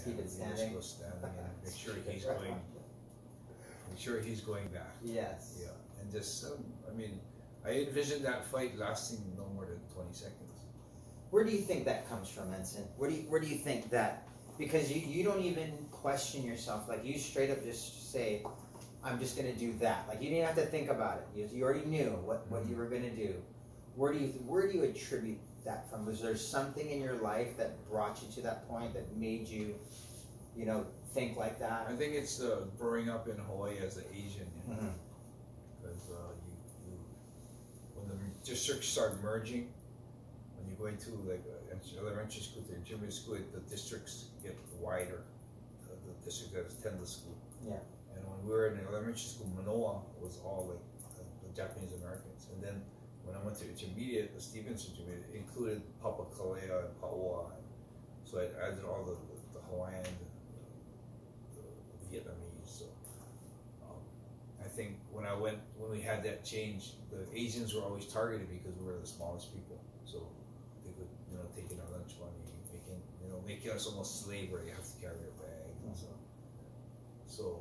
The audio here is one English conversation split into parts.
keep it standing. Just go standing and make sure he's going. Make sure he's going back. Yes. Yeah, and just I mean, I envisioned that fight lasting no more than 20 seconds. Where do you think that comes from, Enson? Where do you think that? Because you don't even question yourself. Like, you straight up just say, I'm just going to do that. Like, you didn't have to think about it. You already knew what you were going to do. Where do you attribute that from? Was there something in your life that brought you to that point that made you, think like that? I think it's growing up in Hawaii as an Asian, because when the districts start merging, when you go into like elementary school to intermediate school, the districts get wider. The district that attend the school. Yeah. And when we were in elementary school, Manoa was all like the Japanese Americans, and then when I went to intermediate, the Stevens intermediate, it included Papakalea and Paoa, and so I added all the Hawaiian, the Vietnamese. So I think when we had that change, the Asians were always targeted because we were the smallest people. So they could, taking our lunch money, making us almost slave where you have to carry your bag. And so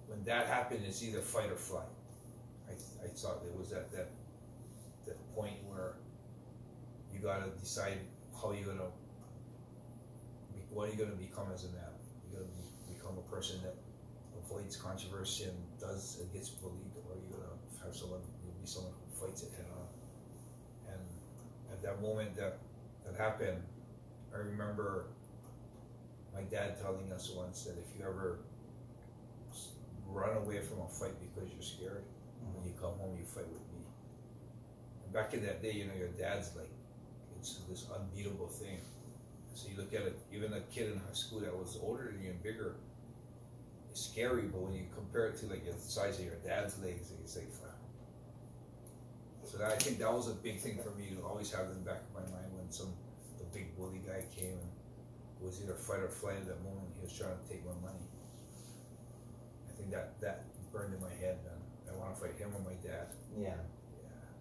when that happened, it's either fight or flight. I thought it was at that point where you gotta decide what are you gonna become as a man. You're gonna become a person that avoids controversy and gets bullied, or you're gonna have you'll be someone who fights it head on. And at that moment that happened, I remember my dad telling us once that if you ever run away from a fight because you're scared, when you come home you fight with me. And back in that day, your dad's like, it's this unbeatable thing. So you look at it, even a kid in high school that was older than you and bigger, it's scary, but when you compare it to like the size of your dad's legs, it's like, wow. So I think that was a big thing for me to always have in the back of my mind when the big bully guy came, and it was either fight or flight at that moment. He was trying to take my money. I think that burned in my head, man. I want to fight him or my dad. Yeah.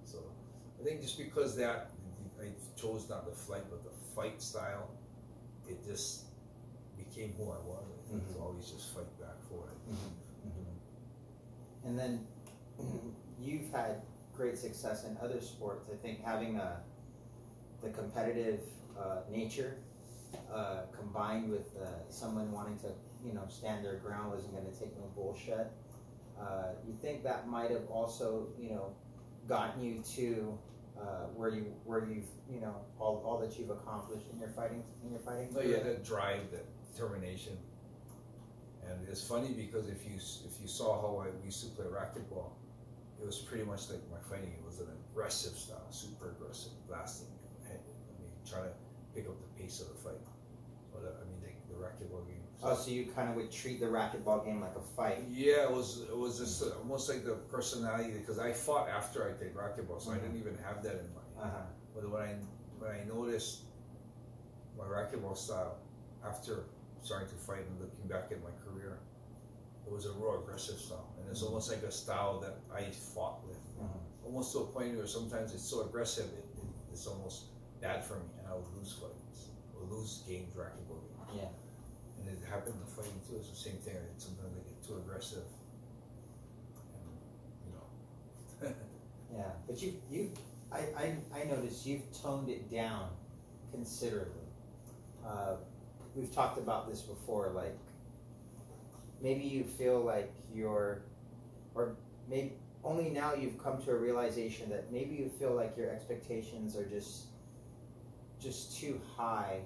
So I think just because I chose not the flight but the fight style, it just became who I was. I think to always just fight back for it. And then you've had great success in other sports. I think having the competitive nature combined with someone wanting to stand their ground, wasn't going to take no bullshit. You think that might have also gotten you to where you've all that you've accomplished in your fighting No, yeah, that drive, that determination. And it's funny because if you saw how I used to play racquetball, it was pretty much like my fighting. It was an aggressive style, super aggressive, blasting. Trying to pick up the pace of the fight. But the racquetball game. So you kind of would treat the racquetball game like a fight. Yeah, it was just almost like the personality, because I fought after I played racquetball, so I didn't even have that in mind. But when I noticed my racquetball style after starting to fight and looking back at my career, it was a raw, aggressive style, and it's almost like a style that I fought with, almost to a point where sometimes it's so aggressive it's almost bad for me, and I would lose fights, or lose games, racquetball games. Yeah. And it happened in fighting too. It's the same thing. Sometimes I get too aggressive. And, yeah, but I noticed you've toned it down considerably. We've talked about this before. Like, maybe you feel like or maybe only now you've come to a realization that maybe you feel like your expectations are just too high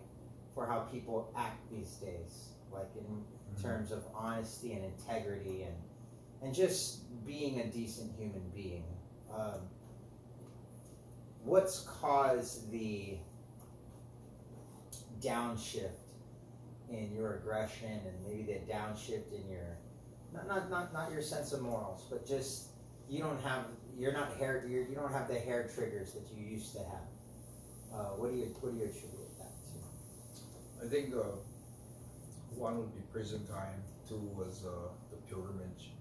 for how people act these days, like in terms of honesty and integrity and just being a decent human being. What's caused the downshift in your aggression, and maybe the downshift in your not your sense of morals, but just you don't have the hair triggers that you used to have? What do you attribute that to? I think one would be prison time, two was the pilgrimage,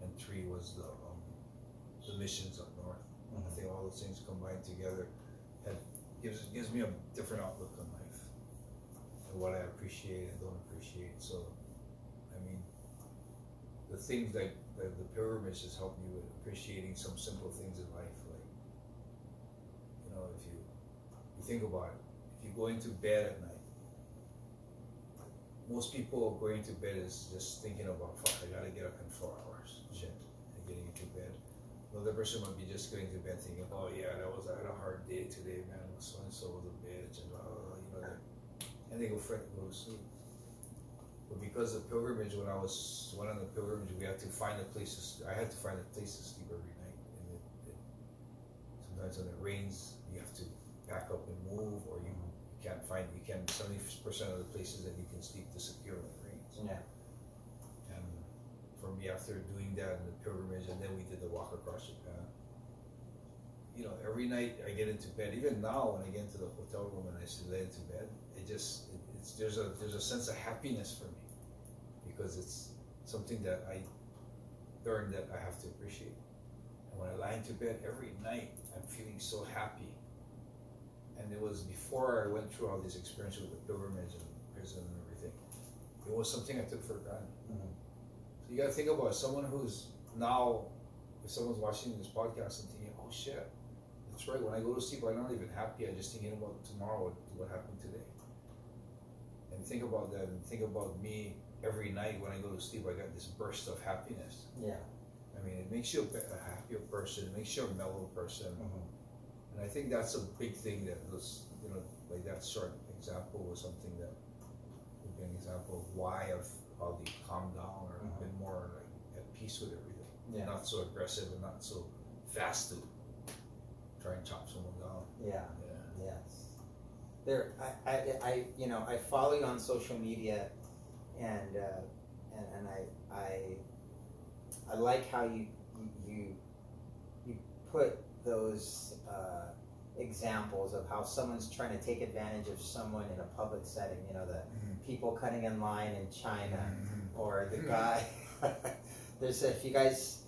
and three was the missions up north. I think all those things combined together gives me a different outlook on life. what I appreciate and don't appreciate. So, I mean, the things like the pilgrimage has helped me with appreciating some simple things in life. Like, if you think about it, if you go into bed at night, most people going to bed is just thinking about, fuck, I gotta get up in 4 hours, shit, and getting into bed. Another person might be just going to bed thinking, oh yeah, I had a hard day today, man, so and so was a bitch, and and they go to sleep. But because of pilgrimage, when I went on the pilgrimage, we had to find a place to I had to find a place to sleep every night, and sometimes when it rains, you have to pack up and move, or you can't 70% of the places that you can sleep disappear when it rains. Yeah. And for me, after doing that in the pilgrimage, and then we did the walk across Japan, every night I get into bed, even now when I get into the hotel room and I lay into bed, there's a sense of happiness for me, because it's something that I learned that I have to appreciate. And when I lie into bed every night, I'm feeling so happy. And it was before I went through all these experiences with the pilgrimage and prison and everything. It was something I took for granted. Mm-hmm. So you got to think about someone who's now, if someone's watching this podcast and thinking, oh shit, that's right, when I go to sleep, I'm not even happy, I'm just thinking about tomorrow, what happened today. And think about that, and think about me every night when I go to sleep, I got this burst of happiness. Yeah. I mean, it makes you a happier person, it makes you a mellow person. Mm-hmm. And I think that's a big thing that was, like that short example was something that would be an example of why I've probably calmed down or Mm-hmm. been more like at peace with everything. Yeah. Not so aggressive and not so fast to try and chop someone down. Yeah. Yeah. Yes. I follow you on social media, and I like how you put those examples of how someone's trying to take advantage of someone in a public setting. The Mm-hmm. people cutting in line in China, Mm-hmm. or the guy. If you guys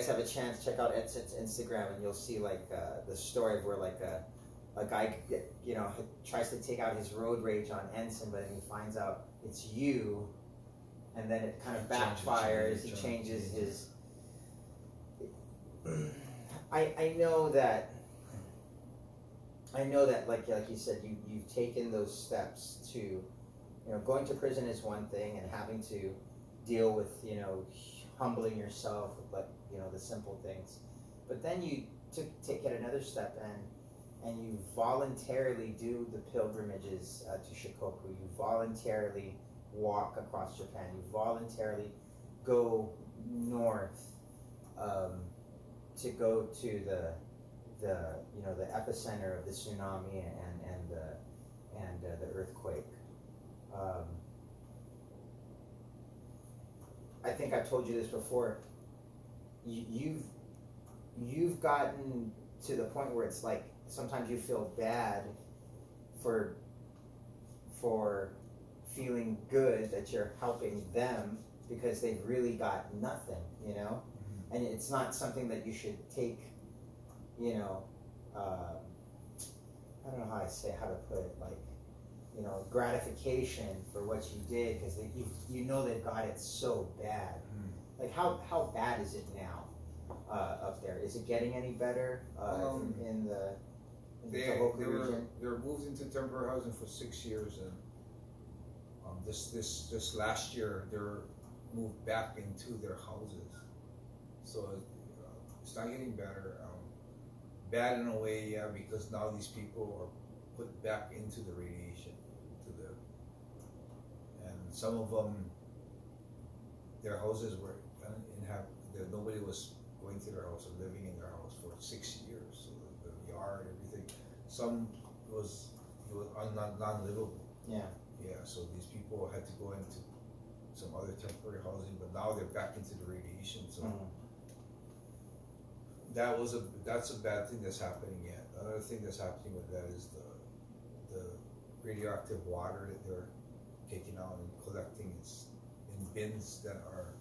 have a chance, check out Enson's Instagram, and you'll see like the story of where like a guy tries to take out his road rage on Enson, but then he finds out it's you, and then it kind of backfires. He changes his. I know that like you said, you've taken those steps to, going to prison is one thing, and having to deal with, humbling yourself with, like, the simple things. But then you take it another step, and you voluntarily do the pilgrimages to Shikoku. You voluntarily walk across Japan. You voluntarily go north to go to the epicenter of the tsunami and the earthquake. I think I've told you this before. You've gotten to the point where it's like sometimes you feel bad for feeling good that you're helping them, because they've really got nothing, Mm-hmm. and it's not something that you should take, I don't know how to put it, like, gratification for what you did, because they've got it so bad. Mm-hmm. Like, how bad is it now up there? Is it getting any better in the Tohoku region? They were moved into temporary housing for 6 years, and this last year they were moved back into their houses. So it's not getting better. Bad in a way, yeah, because now these people are put back into the radiation, and some of them, their houses were nobody was going to their house or living in their house for 6 years. So the yard, everything, some was non-livable. Yeah. Yeah. So these people had to go into some other temporary housing, but now they're back into the radiation. So. Mm-hmm. That's a bad thing that's happening yet. Another thing that's happening with that is the radioactive water that they're taking out and collecting in bins that are,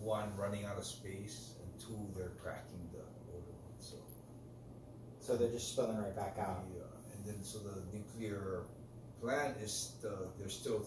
one, running out of space, and two, they're cracking the older ones. So they're just spilling right back out. And then so the nuclear plan is there's still